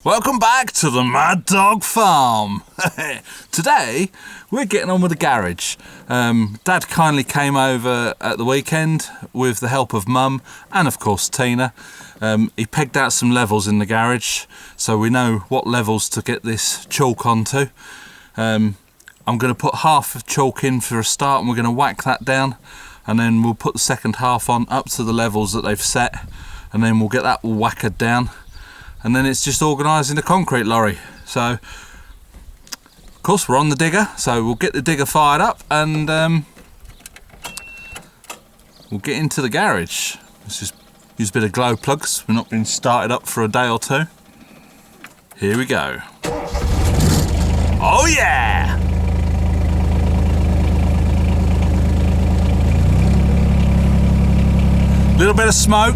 Welcome back to the Mad Dog Farm. Today we're getting on with the garage. Dad kindly came over at the weekend with the help of Mum and of course Tina. He pegged out some levels in the garage so we know what levels to get this chalk onto. I'm going to put half of chalk in for a start and we're going to whack that down, and then we'll put the second half on up to the levels that they've set, and then we'll get that all whackered down. And then it's just organising the concrete lorry. So, of course, we're on the digger, so we'll get the digger fired up and we'll get into the garage. Let's just use a bit of glow plugs. We're not been started up for a day or two. Here we go. Oh yeah! Little bit of smoke.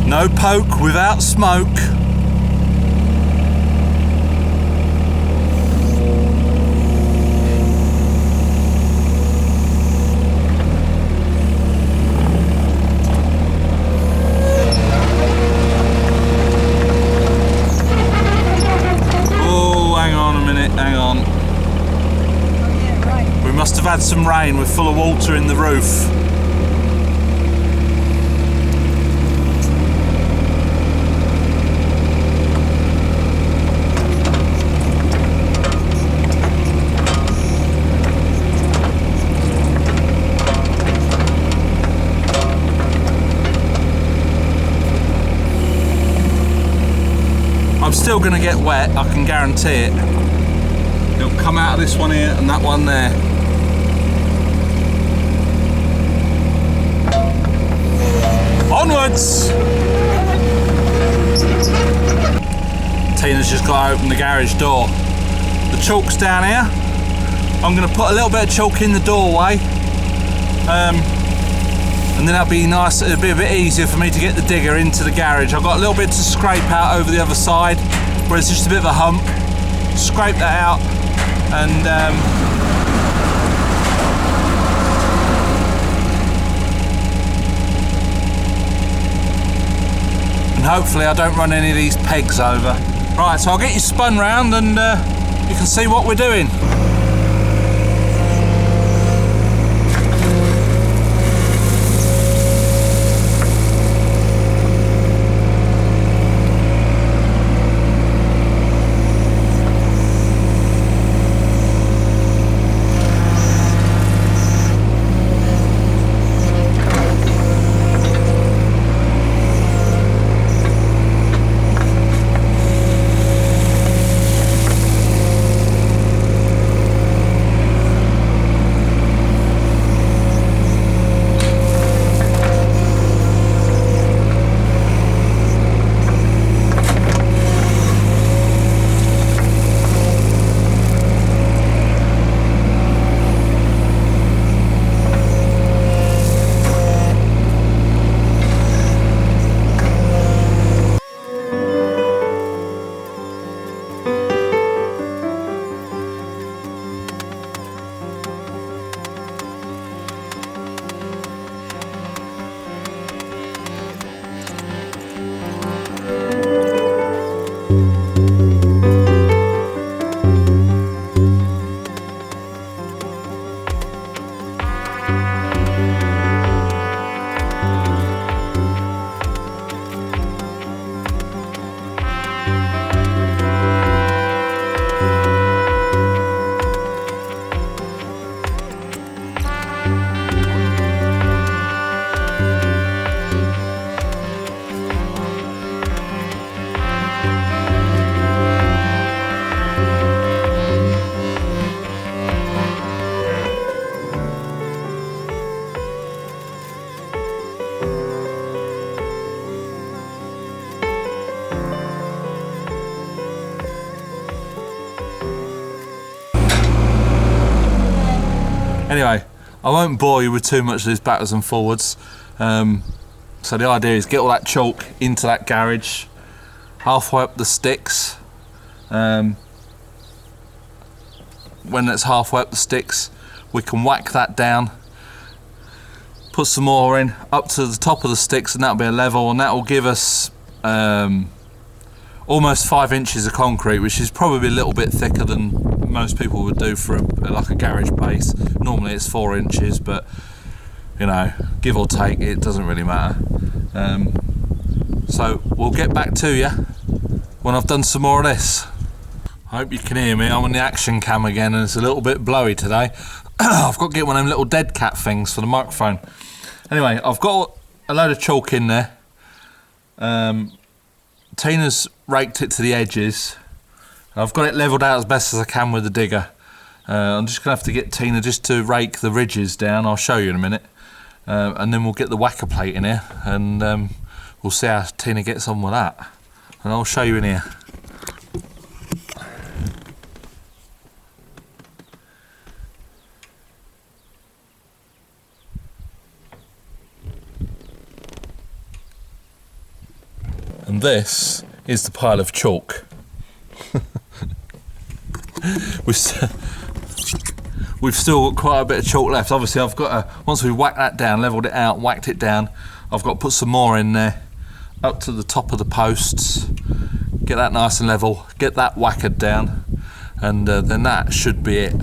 No poke without smoke. Oh, hang on a minute, hang on. Oh, yeah, right. We must have had some rain, we're full of water in the roof. I'm still going to get wet, I can guarantee it. It'll come out of this one here and that one there. Onwards! Tina's just got to open the garage door. The chalk's down here. I'm going to put a little bit of chalk in the doorway. And then that'll be nice, it'll be a bit easier for me to get the digger into the garage. I've got a little bit to scrape out over the other side where it's just a bit of a hump. Scrape that out and hopefully I don't run any of these pegs over. Right, so I'll get you spun round and you can see what we're doing. Anyway, I won't bore you with too much of these backwards and forwards. So the idea is get all that chalk into that garage, halfway up the sticks. When it's halfway up the sticks, we can whack that down, put some more in up to the top of the sticks, and that'll be a level, and that will give us almost 5 inches of concrete, which is probably a little bit thicker than most people would do for like a garage base. Normally it's 4 inches, but you know, give or take, it doesn't really matter. So we'll get back to you when I've done some more of this. I hope you can hear me. I'm on the action cam again and it's a little bit blowy today. I've got to get one of them little dead cat things for the microphone. Anyway, I've got a load of chalk in there. Tina's raked it to the edges. I've got it levelled out as best as I can with the digger. I'm just going to have to get Tina just to rake the ridges down. I'll show you in a minute. And then we'll get the whacker plate in here and we'll see how Tina gets on with that. And I'll show you in here. And this is the pile of chalk. We've still got quite a bit of chalk left. Obviously I've got to, once we've whacked that down, levelled it out, whacked it down, I've got to put some more in there, up to the top of the posts, get that nice and level, get that whackered down, and then that should be it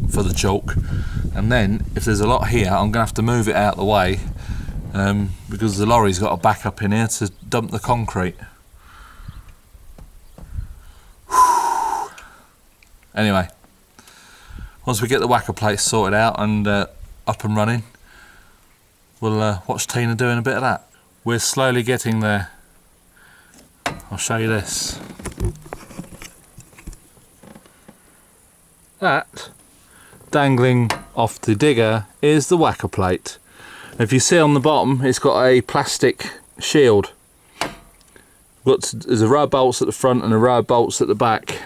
for the chalk. And then, if there's a lot here, I'm going to have to move it out of the way, because the lorry's got a back up in here to dump the concrete. Anyway, once we get the whacker plate sorted out and up and running, we'll watch Tina doing a bit of that. We're slowly getting there. I'll show you this. That, dangling off the digger, is the whacker plate. If you see on the bottom, it's got a plastic shield. There's a row of bolts at the front and a row of bolts at the back.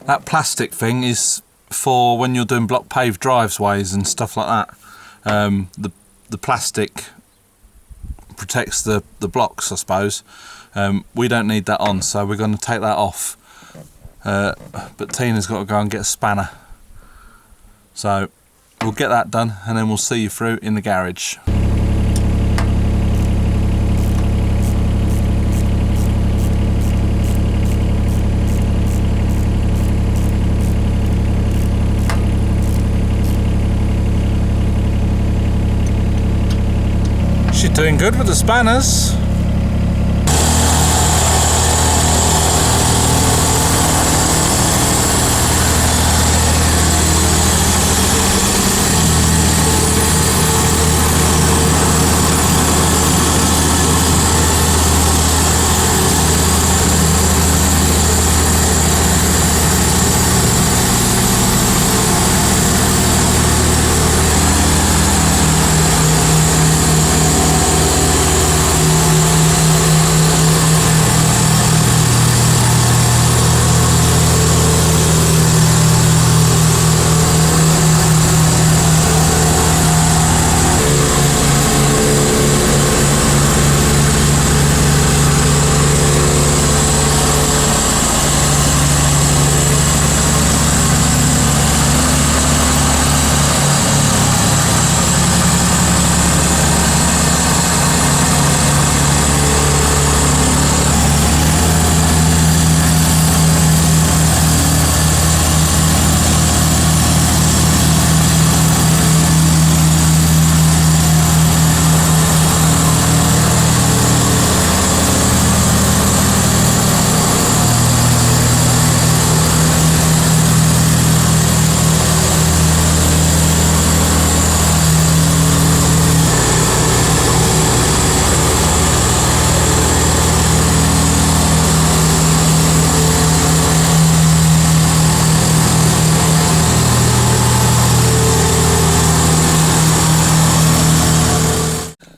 That plastic thing is for when you're doing block paved driveways and stuff like that. The plastic protects the blocks, I suppose. We don't need that on, so we're going to take that off. But Tina's got to go and get a spanner. So we'll get that done and then we'll see you through in the garage. She's doing good with the spanners.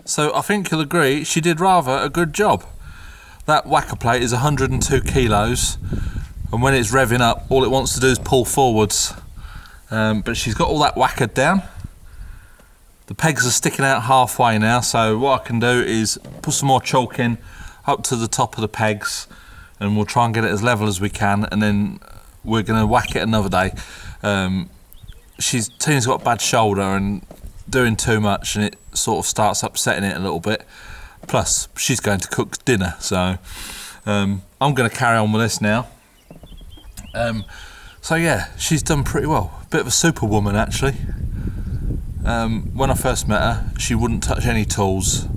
So I think you'll agree she did rather a good job. That whacker plate is 102 kilos and when it's revving up all it wants to do is pull forwards, but she's got all that whackered down. The pegs are sticking out halfway now, so what I can do is put some more chalk in up to the top of the pegs and we'll try and get it as level as we can, and then we're going to whack it another day. Tina's got a bad shoulder and doing too much and it sort of starts upsetting it a little bit. Plus, she's going to cook dinner, so I'm going to carry on with this now. So yeah, she's done pretty well. Bit of a superwoman, actually. When I first met her, she wouldn't touch any tools.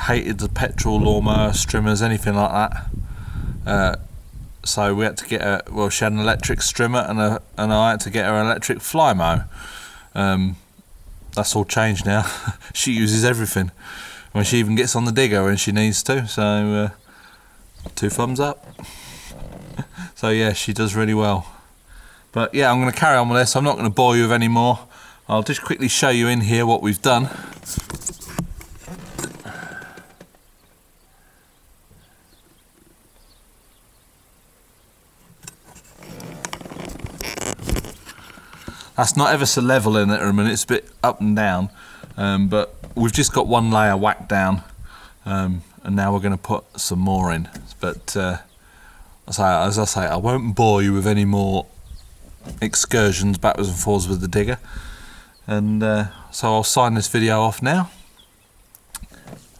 Hated the petrol lawnmower, strimmers, anything like that. So we had to get her. Well, she had an electric strimmer, and I had to get her an electric fly mow. That's all changed now. She uses everything. When she even gets on the digger when she needs to. So 2 thumbs up. So yeah, she does really well. But yeah, I'm going to carry on with this. I'm not going to bore you with any more. I'll just quickly show you in here what we've done. That's not ever so level in it at a minute, it's a bit up and down, but we've just got one layer whacked down, and now we're going to put some more in. But as I say, I won't bore you with any more excursions backwards and forwards with the digger, and so I'll sign this video off now.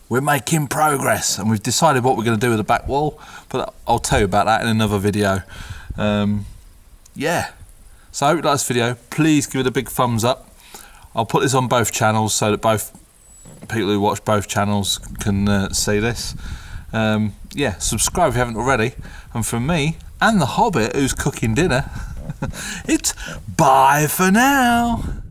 We're making progress, and we've decided what we're going to do with the back wall, but I'll tell you about that in another video. Yeah. So I hope you like this video. Please give it a big thumbs up. I'll put this on both channels so that both people who watch both channels can see this. Yeah, subscribe if you haven't already. And from me and the Hobbit who's cooking dinner, it's bye for now.